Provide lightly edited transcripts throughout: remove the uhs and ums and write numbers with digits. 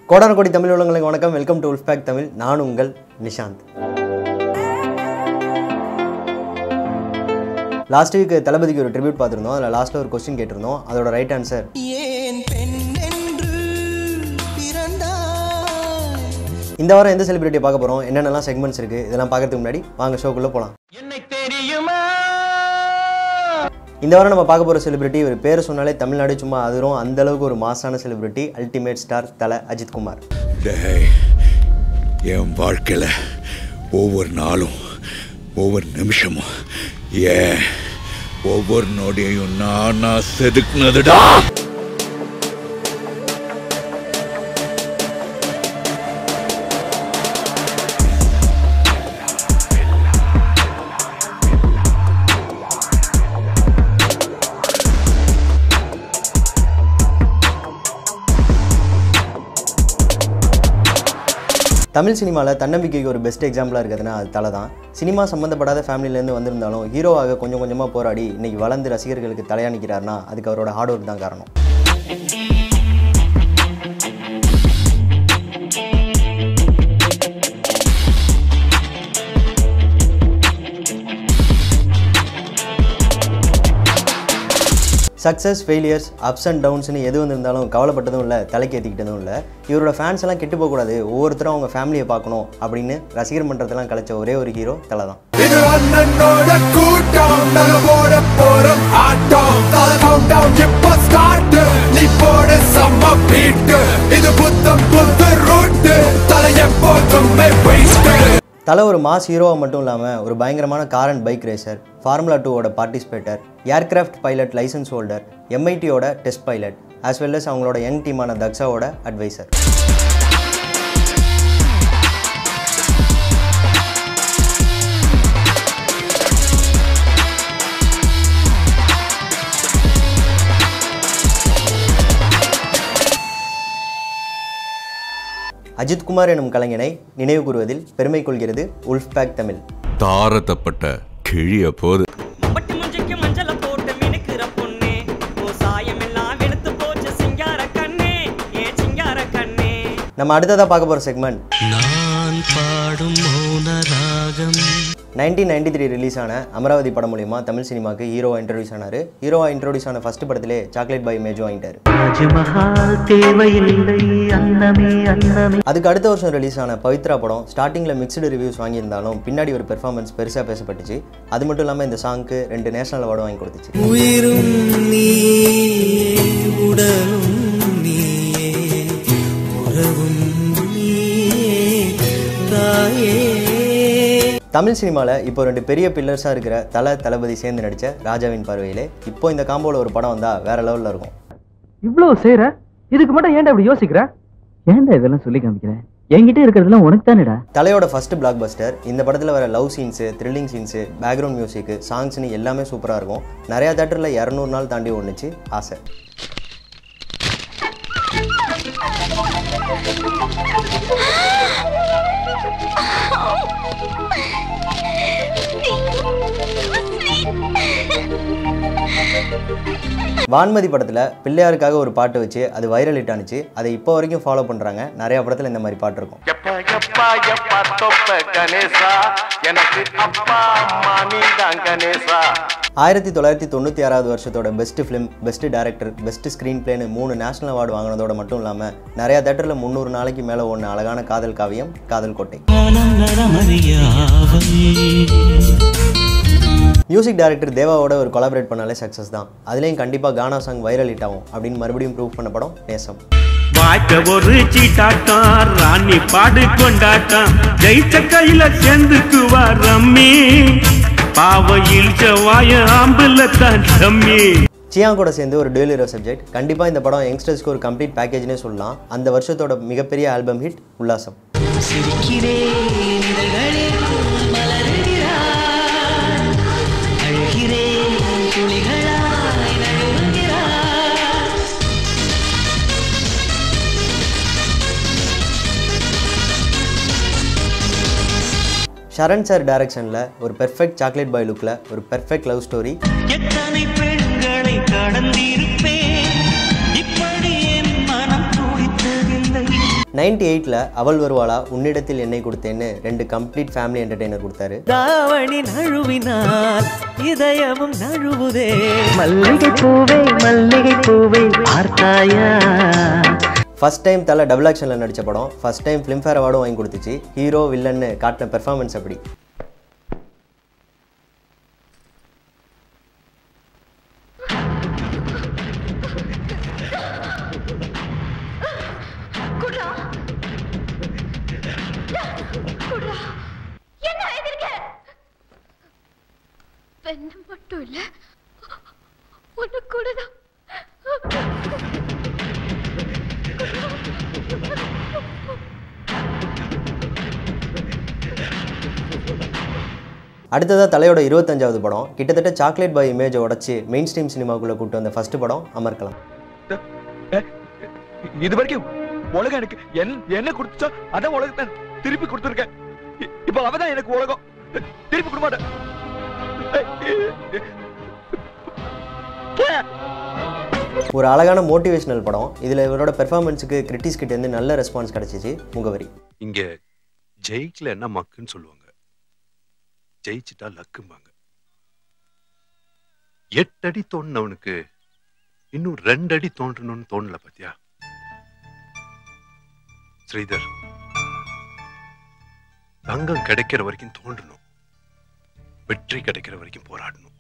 கோடான கோடி தமிழ் உள்ளவங்களுக்கு வணக்கம். Welcome to wolf pack Tamil. நான் உங்கள் நிஷாந்த். லாஸ்ட் வீக் தளபதிக்கு ஒரு ட்ரிபியூட் பார்த்துருந்தோம். அதில் லாஸ்ட்டில் ஒரு கொஸ்டின் கேட்டிருந்தோம். அதோட ரைட் ஆன்சர் இந்த வாரம் எந்த செலிபிரிட்டியை பார்க்க போகிறோம், என்னென்னலாம் செக்மெண்ட்ஸ் இருக்குது, இதெல்லாம் பார்க்கறதுக்கு முன்னாடி வாங்க ஷோக்குள்ளே போகலாம். இந்த வாரம் நம்ம பார்க்க போகிற செலிபிரிட்டி, ஒரு பேர் சொன்னாலே தமிழ்நாடு சும்மா அதிரும், அந்தளவுக்கு ஒரு மாசான celebrity, ultimate star Thala Ajith Kumar. என் வாழ்க்கையில் ஒவ்வொரு நாளும் ஒவ்வொரு நிமிஷமும் ஒவ்வொரு நொடியையும் நான் செதுக்குனதுடா. தமிழ் சினிமாவில் தன்னம்பிக்கைக்கு ஒரு பெஸ்ட் எக்ஸாம்பிளாக இருக்கிறதுனா அது தலை தான். சினிமா சம்மந்தப்படாத ஃபேமிலியிலேருந்து வந்திருந்தாலும் ஹீரோவாக கொஞ்சம் கொஞ்சமாக போராடி இன்றைக்கி வளர்ந்து ரசிகர்களுக்கு தலையாணிக்கிறார்னா அதுக்கு அவரோட ஹார்ட் ஒர்க் தான் காரணம். சக்ஸஸ், ஃபெயிலியர்ஸ், அப்ஸ் அண்ட் டவுன்ஸ்னு எது வந்திருந்தாலும் கவலைப்பட்டதும் இல்லை, தலைக்கு ஏற்றிக்கிட்டதும் இல்லை. இவரோட ஃபேன்ஸ் எல்லாம் கெட்டு போகக்கூடாது, ஒவ்வொருத்தரும் அவங்க ஃபேமிலியை பார்க்கணும் அப்படின்னு ரசிகர் மன்றத்தெல்லாம் கலைச்ச ஒரே ஒரு ஹீரோ தலை தான். தலை ஒரு மாஸ் ஹீரோவாக மட்டும் இல்லாமல் ஒரு பயங்கரமான car and bike racer, formula 2ஓட participator, aircraft pilot licence holder, MITயோட test pilot, as well as அவங்களோட யங் டீமான தக்ஷாவோட அட்வைசர். அஜித் குமார் எனும் கலைஞனை நினைவு கூறுவதில் பெருமை கொள்கிறது உல்ஃபேக் தமிழ். தாரத்தப்பட்ட கிழிய போது நம்ம அடுத்ததாக பார்க்க போகிற செக்மெண்ட் 1993 ரிலீஸ் ஆன அமராவதி படம் மூலியமாக தமிழ் சினிமாவுக்கு ஹீரோவாக இன்ட்ரடியூஸ் ஆனார். ஹீரோவாக இன்ட்ரடியூஸ் ஆன ஃபர்ஸ்ட் படத்திலே சாக்லேட் பாய் இமேஜ் வாங்கிட்டார். அதுக்கு அடுத்த வருஷம் ரிலீஸ் ஆன பவித்ரா படம் ஸ்டார்டிங்கில் மிக்ஸ்டு ரிவ்யூஸ் வாங்கியிருந்தாலும் பின்னாடி ஒரு பெர்ஃபார்மன்ஸ் பெருசாக பேசப்பட்டுச்சு. அது மட்டும் இல்லாமல் இந்த சாங்க்கு 2 நேஷனல் அவார்டு வாங்கி கொடுத்துச்சு. தமிழ் சினிமாவில் இப்போ 2 பெரிய பில்லர்ஸாக இருக்கிற தளபதி சேர்ந்து நடித்த ராஜாவின் பார்வையிலே இப்போ இந்த காம்போவில் ஒரு படம் வந்தால் வேற லெவலில் இருக்கும். இவ்வளோ செய்கிற, இதுக்கு மட்டும் ஏன்டா இப்படி யோசிக்கிற? ஏன்டா இதெல்லாம் சொல்லி காமிக்கிறேன்? என்கிட்ட இருக்கிறதுலாம் உனக்கு தானேடா. தலையோட ஃபர்ஸ்ட் பிளாக் பஸ்டர். இந்த படத்தில் வர love scenes, thrilling scenes, background music, சாங்ஸ்னு எல்லாமே சூப்பராக இருக்கும். நிறையா தேட்டரில் 200 நாள் தாண்டி ஒன்றுச்சு ஆசை. வான்மதி படத்தில் பிள்ளையாருக்காக ஒரு பாட்டு வச்சு அது வைரல் ஹிட் ஆனிச்சு. அதை இப்போ வரைக்கும் ஃபாலோ பண்ணுறாங்க. நிறையா படத்தில் இந்த மாதிரி பாட்டு இருக்கும். 1996 வருஷத்தோட best film, best director, best screen பிளேன்னு 3 நேஷனல் அவார்டு வாங்கினதோட மட்டும் இல்லாமல் நிறையா தேட்டரில் 300 நாளைக்கு மேலே ஒன்று அழகான காதல் காவியம் காதல் கோட்டை. மியூசிக் டைரக்டர் தேவாவோட ஒரு கொலாபரேட் பண்ணாலே சக்ஸஸ் தான். அதுலேயும் கண்டிப்பாக கானா சாங் வைரல் ஹிட் ஆகும் அப்படின்னு மறுபடியும் ப்ரூவ் பண்ண படம் நேசம். ஒரு சீட்டாட்டம் ராணி பாடு கொண்டாட்டம் ஜெயிச்ச கையில சேர்ந்துக்குவா ரம்மி பாவையில் செவ்வாய ஆம்புல தான் ரம்மி. சியாங் கூட சேர்ந்து ஒரு டெய்லி ஹீரோ சப்ஜெக்ட். கண்டிப்பாக இந்த படம் யங்ஸ்டர்ஸ்க்கு ஒரு கம்ப்ளீட் பேக்கேஜ்னே சொல்லலாம். அந்த வருஷத்தோட மிகப்பெரிய ஆல்பம் ஹிட் உல்லாசம். ஷரண் சார் டைரக்ஷனில் ஒரு பெர்ஃபெக்ட் சாக்லேட் பாய் லுக்கில் ஒரு பெர்ஃபெக்ட் லவ் ஸ்டோரி. 98ல் அவள் வருவாளா, உன்னிடத்தில் என்னை கொடுத்தேன்னு 2 கம்ப்ளீட் ஃபேமிலி என்டர்டெய்னர் கொடுத்தாரு. தாவணி நழுவினால் இதயமும் நழுவுதே, மல்லிகை பூவே பார்த்தாயா. ஃபர்ஸ்ட் டைம் தலை டபுள் ஆக்ஷனில் நடித்த படம், ஃபர்ஸ்ட் டைம் ஃபிலிம்ஃபேர் அவார்டும் வாங்கி கொடுத்துச்சு. ஹீரோ வில்லன்னு காட்டின பெர்ஃபார்மன்ஸ் அப்படி. மட்டும் இல்ல, ஒண்ணு கூடதான். அடுத்ததாக தலையோட 25வது படம், கிட்டத்தட்ட சாக்லேட் பாய் இமேஜை உடச்சி மெயின் ஸ்ட்ரீம் சினிமாக்குள்ளே கூப்பிட்டு வந்த ஃபர்ஸ்ட் படம் அமர்கலம். இது வரைக்கும் உலகம் எனக்கு என்ன கொடுத்துச்சோ அதான் உலகத்தை திருப்பி கொடுத்துருக்கேன். இப்ப அவதான் எனக்கு உலகம், திருப்பி கொடுக்க மாட்டேன். ஒரு அழகான மோட்டிவேஷனல் படம். இதில் இவரோட பெர்ஃபார்மன்ஸுக்கு கிரிட்டிக்ஸ் கிட்டேருந்து நல்ல ரெஸ்பான்ஸ் கிடச்சிச்சு. முகவரி. இங்க ஜெயிக்கல என்ன மக்குன்னு சொல்லுவாங்க, ஜெயிச்சுட்டா லக்கும்பாங்க. 8 அடி தோண்டினவனுக்கு இன்னும் 2 அடி தோன்றணும்னு தோணல பாத்தியா ஸ்ரீதர்? தங்கம் கிடைக்கிற வரைக்கும் தோண்டணும், வெற்றி கிடைக்கிற வரைக்கும் போராடணும்.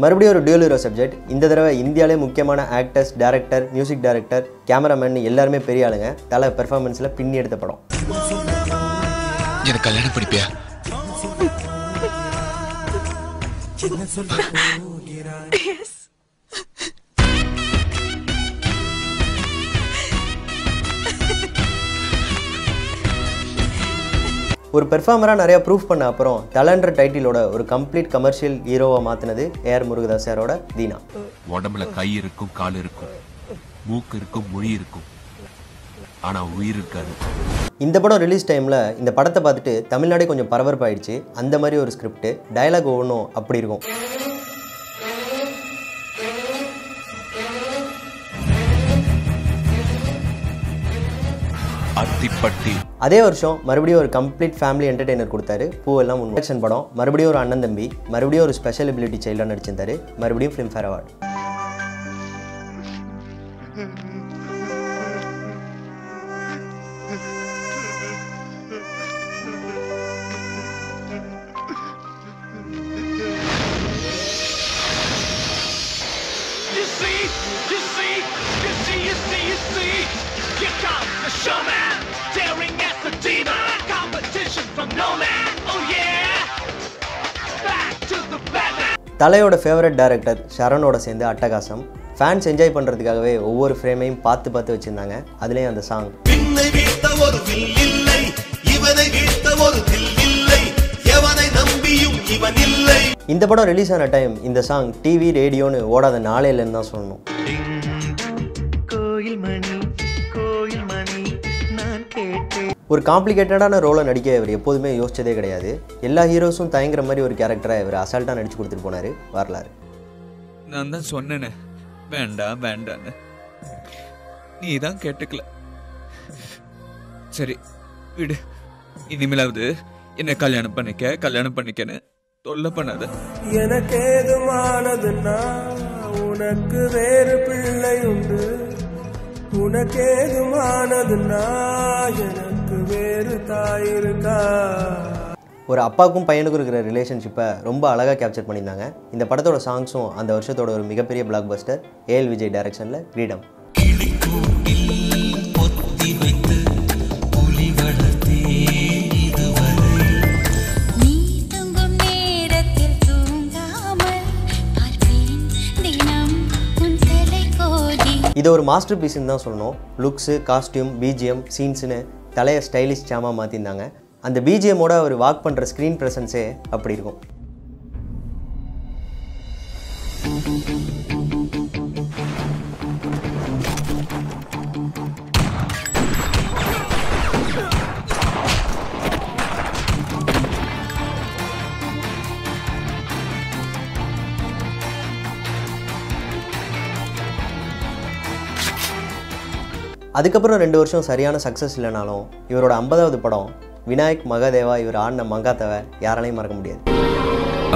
மறுபடியும் ஒரு டியூல் ஹீரோ சப்ஜெக்ட். இந்த தடவை இந்தியாவிலே முக்கியமான actors, director, music director, cameraman எல்லாருமே பெரிய ஆளுங்க. தலை பெர்ஃபார்மன்ஸில் பின்னி எடுத்த படம். எனக்கு கல்யாணம் படிப்பியா? ஒரு பெர்ஃபார்மராக நிறையா ப்ரூஃப் பண்ண அப்புறம் தலைன்ற டைட்டிலோட ஒரு கம்ப்ளீட் கமர்ஷியல் ஹீரோவாக மாற்றினது ஏஆர் முருகதாஸ் சாரோட தீனா. உடம்புல கை இருக்கும், கால் இருக்கும், மூக்கு இருக்கும், மொழி இருக்கும், ஆனா உயிர் இருக்காது. இந்த படம் ரிலீஸ் டைமில் இந்த படத்தை பார்த்துட்டு தமிழ்நாடே கொஞ்சம் பரபரப்பாயிடுச்சு. அந்த மாதிரி ஒரு ஸ்கிரிப்ட், டயலாக் ஒவ்வொன்றும் அப்படி இருக்கும். அதே வருஷம் மறுபடியும் ஒரு கம்ப்ளீட் ஃபேமிலி என்டர்டெய்னர் கொடுத்தாரு. பூவெல்லாம் உண்மை. ஆக்ஷன் படம். மறுபடியும் ஒரு அண்ணன் தம்பி, மறுபடியும் ஒரு ஸ்பெஷல் எபிலிட்டி சைல்டாக நடிச்சிருந்தாரு. மறுபடியும் ஃபிலிம்ஃபேர் அவார்டு. தலையோட ஃபேவரட் டைரக்டர் ஷரனோட சேர்ந்து அட்டகாசம். ஃபேன்ஸ் என்ஜாய் பண்ணுறதுக்காகவே ஒவ்வொரு ஃப்ரேமையும் பார்த்து வச்சுருந்தாங்க. அதுலேயும் அந்த சாங். இந்த படம் ரிலீஸ் ஆன டைம் இந்த சாங் டிவி ரேடியோன்னு ஓடாத நாளே இல்லைன்னு தான் சொல்லணும். ஒரு காம்ப்ளிகேட்டடான ரோலை நடிக்க இவர் எப்போதுமே யோசிச்சதே கிடையாது. எல்லா ஹீரோஸும் தயங்குற மாதிரி ஒரு கேரக்டரை இவர் அசால்ட்டாக நடிச்சு கொடுத்துட்டு போனார். வரலாறு. நான் தான் சொன்னேனே வேண்டாம் வேண்டான்னு, நீ தான் கேட்டுக்கல. சரி விடு, இனிமேலாவது என்ன கல்யாணம் பண்ணிக்கன்னு தொல்லை பண்ணாத. எனக்கு ஏதுமானதுன்னா உனக்கு வேறு பிள்ளை உண்டு, உனக்கு ஏதுமானதுன்னா எனக்கு வேறு தாய் இருக்கா. ஒரு அப்பாவுக்கும் பையனுக்கும் இருக்கிற ரிலேஷன்ஷிப்பை ரொம்ப அழகாக கேப்சர் பண்ணியிருந்தாங்க. இந்த படத்தோட சாங்ஸும் அந்த வருஷத்தோட ஒரு மிகப்பெரிய பிளாக் பஸ்டர். ஏஎல் விஜய் டைரக்ஷனில் கிரீடம். இது ஒரு மாஸ்டர் பீஸ்ன்னு தான் சொல்லணும். லுக்ஸு, காஸ்டியூம், பிஜிஎம், சீன்ஸுன்னு தலையை ஸ்டைலிஷ் சாமாக மாற்றிருந்தாங்க. அந்த பிஜிஎம்மோட அவர் வாக் பண்ணுற ஸ்க்ரீன் ப்ரெசன்ஸே அப்படி இருக்கும். அதுக்கப்புறம் 2 வருஷம் சரியான சக்ஸஸ் இல்லைனாலும் இவரோட 50வது படம் விநாயக் மகாதேவா இவர் ஆடின மங்காத்தாவை யாராலையும் மறக்க முடியாது.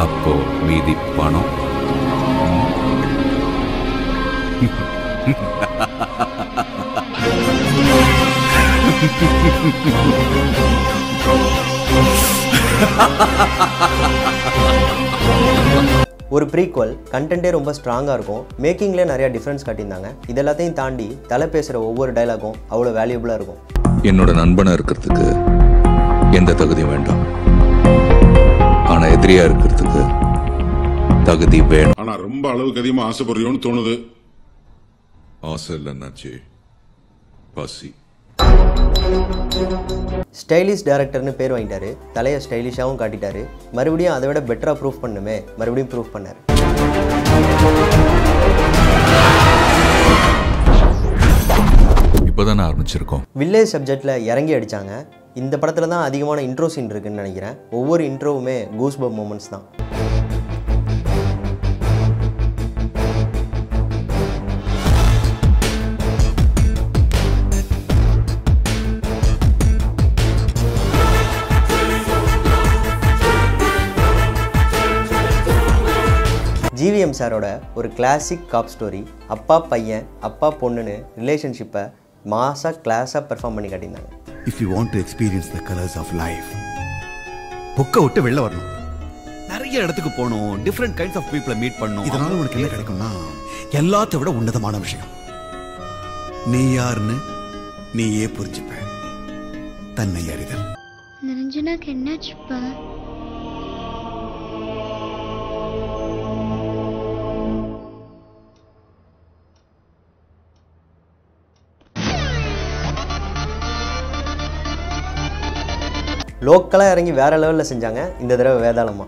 அப்போ மீதி பணம் ஒரு ப்ரீக்வல் கண்டென்ட்டே ரொம்ப ஸ்ட்ராங்காக இருக்கும். மேக்கிங்லேயே நிறையா டிஃப்ரென்ஸ் காட்டியிருந்தாங்க. இதெல்லாத்தையும் தாண்டி தலை பேசுகிற ஒவ்வொரு டைலாகும் அவ்வளோ வேல்யூபிளாக இருக்கும். என்னோட நண்பனா இருக்கிறதுக்கு எந்த தகுதியும் வேண்டாம், ஆனா எதிரியா இருக்கிறதுக்கு தகுதி வேணும். ஆனா ரொம்ப அளவுக்கு அதிகமா ஆசைப்படுறியோன்னு தோணுது. ஆசை இல்லைன்னாச்சு பசி. ஸ்டைலிஷ் டைரக்டர்னு பேர் வாங்கிட்டாரு. தலையை ஸ்டைலிஷாகவும் காட்டிட்டாரு. மறுபடியும் அதை விட பெட்டராக ப்ரூஃப் பண்ணுமே, மறுபடியும் ப்ரூஃப் பண்ணார். இப்போதான் ஆரம்பிச்சிருக்கோம். வில்லேஜ் சப்ஜெக்டில் இறங்கி அடித்தாங்க. இந்த படத்தில் தான் அதிகமான இன்ட்ரோ சீன் இருக்குன்னு நினைக்கிறேன். ஒவ்வொரு இன்ட்ரோவுமே கூஸ்பம்ப் மூமெண்ட்ஸ் தான். ஜிவிஎம் சாரோட ஒரு கிளாசிக் காப் ஸ்டோரி. அப்பா பையன் அப்பா பொண்ணுன்னு ரிலேஷன்ஷிப்பை மாசாக கிளாஸாக பெர்ஃபார்ம் பண்ணி காட்டியிருந்தாங்க. If you want to experience the colours of life, புக்கை விட்டு வெளில வரணும். நிறைய இடத்துக்கு போகணும், டிஃப்ரெண்ட் கைண்ட்ஸ் ஆஃப் பீப்புளை மீட் பண்ணணும். இதனால உனக்கு என்ன கிடைக்கும்னா எல்லாத்தை விட உன்னதமான விஷயம், நீ யாருன்னு நீயே புரிஞ்சுப்ப. தன்னை அறிதல். நிரஞ்சனாக்கு என்னாச்சுப்பா? லோக்கலாக இறங்கி வேற லெவலில் செஞ்சாங்க இந்த தடவை வேதாளமா.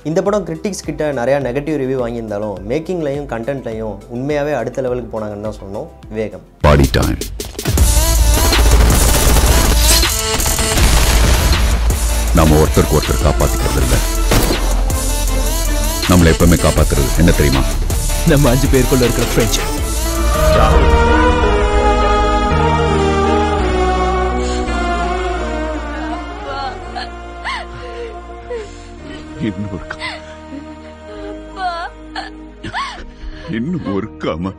இந்த படம் கிரிட்டிக்ஸ் கிட்ட நிறையா நெகட்டிவ் ரிவ்யூ வாங்கியிருந்தாலும் மேக்கிங்லையும் கண்டென்ட்லையும் உண்மையாகவே அடுத்த லெவலுக்கு போனாங்கன்னு தான் சொன்னோம். விவேகம் பாடி டைம். நாம ஒருத்தருக்கு ஒருத்தர் காப்பாத்திக்கிறது இல்லை, நம்மளை எப்பவுமே காப்பாத்துறது என்ன தெரியுமா? நம்ம 5 பேருக்குள்ள இருக்கிற ஃப்ரெண்ட்ஸ். இன்னும் ஒரு காம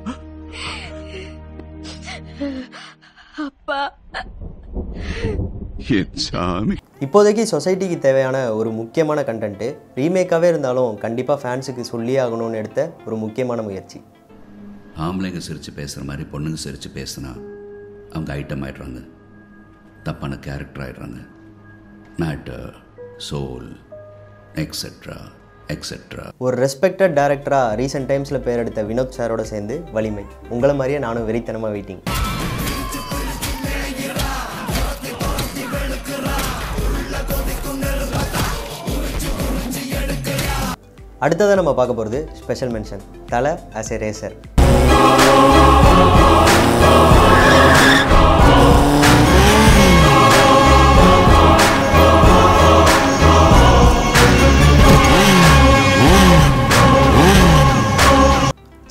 அப்பா சாமி. இப்போதைக்கு சொசைட்டிக்கு தேவையான ஒரு முக்கியமான கண்டென்ட்டு ரீமேக்காகவே இருந்தாலும் கண்டிப்பாக ஃபேன்ஸுக்கு சொல்லியே ஆகணும்னு எடுத்த ஒரு முக்கியமான முயற்சி. ஆம்பளைங்க சிரித்து பேசுகிற மாதிரி பொண்ணுங்க சிரித்து பேசுனா அவங்க ஐட்டம் ஆகிடுறாங்க, தப்பான கேரக்டர் ஆகிடுறாங்க. Matter, soul, etcetera etcetera. ஒரு ரெஸ்பெக்டட் டைரக்டராக ரீசெண்ட் டைம்ஸில் பேர் எடுத்த வினோத் சாரோட சேர்ந்து வலிமை. உங்களை மாதிரியே நானும் வெறித்தனமாக வெயிட்டிங். அடுத்ததாக நம்ம பார்க்க போகிறது ஸ்பெஷல் மென்ஷன் தலை ஆஸ் எ ரேசர்.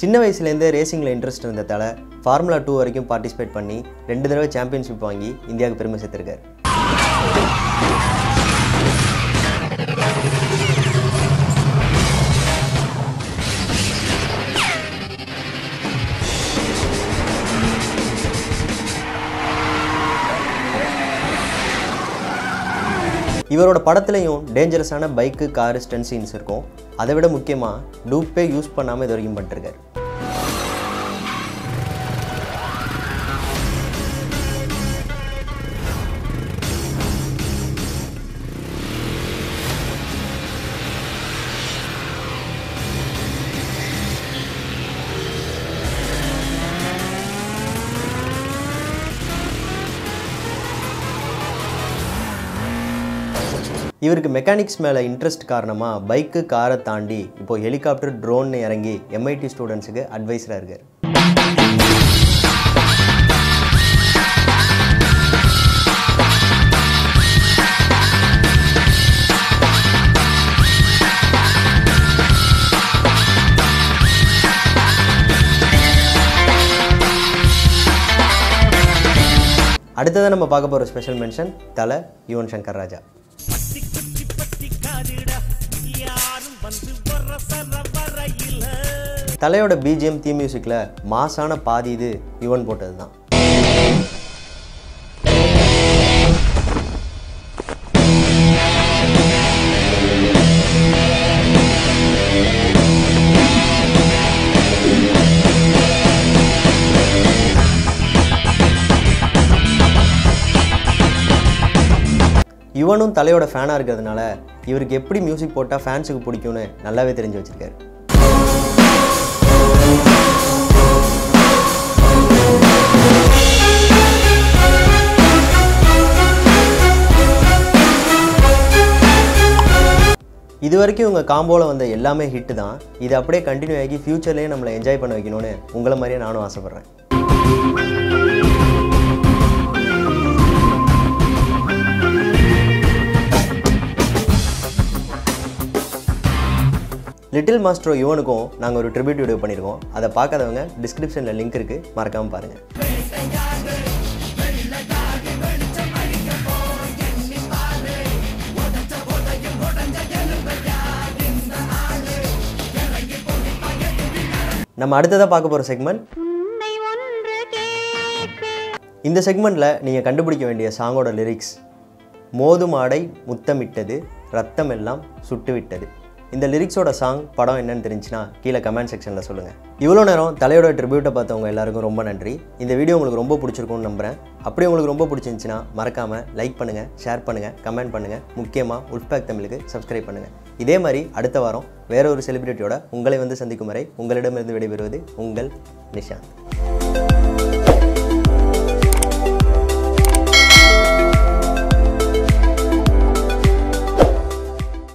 சின்ன வயசுலேருந்தே ரேசிங்கில் இன்ட்ரெஸ்ட் இருந்த தலை ஃபார்முலா 2 வரைக்கும் பார்ட்டிசிபேட் பண்ணி 2 தடவை சாம்பியன்ஷிப் வாங்கி இந்தியாவுக்கு பெருமை சேர்த்திருக்காரு. இவரோட படத்துலையும் டேஞ்சரஸான பைக்கு காரு ஸ்டன்ட் சீன்ஸ் இருக்கும். அதை விட முக்கியமாக டூப்பே யூஸ் பண்ணாமல் இது வரைக்கும் பண்ணிருக்காரு. இவருக்கு மெக்கானிக்ஸ் மேலே இன்ட்ரெஸ்ட் காரணமாக பைக்கு காரை தாண்டி இப்போது ஹெலிகாப்டர் ட்ரோன்னு இறங்கி MIT ஸ்டூடெண்ட்ஸுக்கு அட்வைஸராக இருக்கார். அடுத்ததான் நம்ம பார்க்க போகிற ஸ்பெஷல் மென்ஷன் தலை யுவன் சங்கர் ராஜா. தலையோட பிஜிஎம் தீம் மியூசிக்கில் மாசான பாதி இது யுவன் போட்டது தான். யுவனும் தலையோட ஃபேனாக இருக்கிறதுனால இவருக்கு எப்படி மியூசிக் போட்டால் ஃபேன்ஸுக்கு பிடிக்கும்னு நல்லாவே தெரிஞ்சு வச்சுருக்காரு. இது வரைக்கும் உங்கள் காம்போவில் வந்த எல்லாமே ஹிட்டு தான். இது அப்படியே கண்டினியூ ஆகி ஃப்யூச்சர்லேயே நம்மளை என்ஜாய் பண்ண வைக்கணும்னு உங்களை மாதிரியே நானும் ஆசைப்பட்றேன். லிட்டில் மாஸ்டரோ யுவனுக்கும் நாங்கள் ஒரு ட்ரிபியூட் வீடியோ பண்ணியிருக்கோம். அதை பார்க்காதவங்க டிஸ்கிரிப்ஷனில் லிங்க் இருக்குது, மறக்காமல் பாருங்கள். நம்ம அடுத்ததாக பார்க்க போகிற செக்மெண்ட். இந்த செக்மெண்ட்டில் நீங்கள் கண்டுபிடிக்க வேண்டிய சாங்கோட லிரிக்ஸ். மோதும் ஆடை முத்தமிட்டது, ரத்தம் எல்லாம் சுட்டுவிட்டது. இந்த லிரிக்ஸோட சாங் படம் என்னன்னு தெரிஞ்சுன்னா கீழே கமெண்ட் செக்ஷனில் சொல்லுங்கள். இவ்வளோ நேரம் தலையோட ட்ரிபியூட்டை பார்த்தவங்க எல்லாருக்கும் ரொம்ப நன்றி. இந்த வீடியோ உங்களுக்கு ரொம்ப பிடிச்சிருக்கும்னு நம்புகிறேன். அப்படி உங்களுக்கு ரொம்ப பிடிச்சிருந்துச்சுன்னா மறக்காமல் லைக் பண்ணுங்கள், ஷேர் பண்ணுங்கள், கமெண்ட் பண்ணுங்கள். முக்கியமாக உல்ஃபேக் தமிழுக்கு சப்ஸ்கிரைப் பண்ணுங்கள். இதே மாதிரி அடுத்த வாரம் வேற ஒரு செலிபிரிட்டியோட உங்களை வந்து சந்திக்கும் வரை உங்களிடமிருந்து விடைபெறுவது உங்கள் நிஷாந்த்.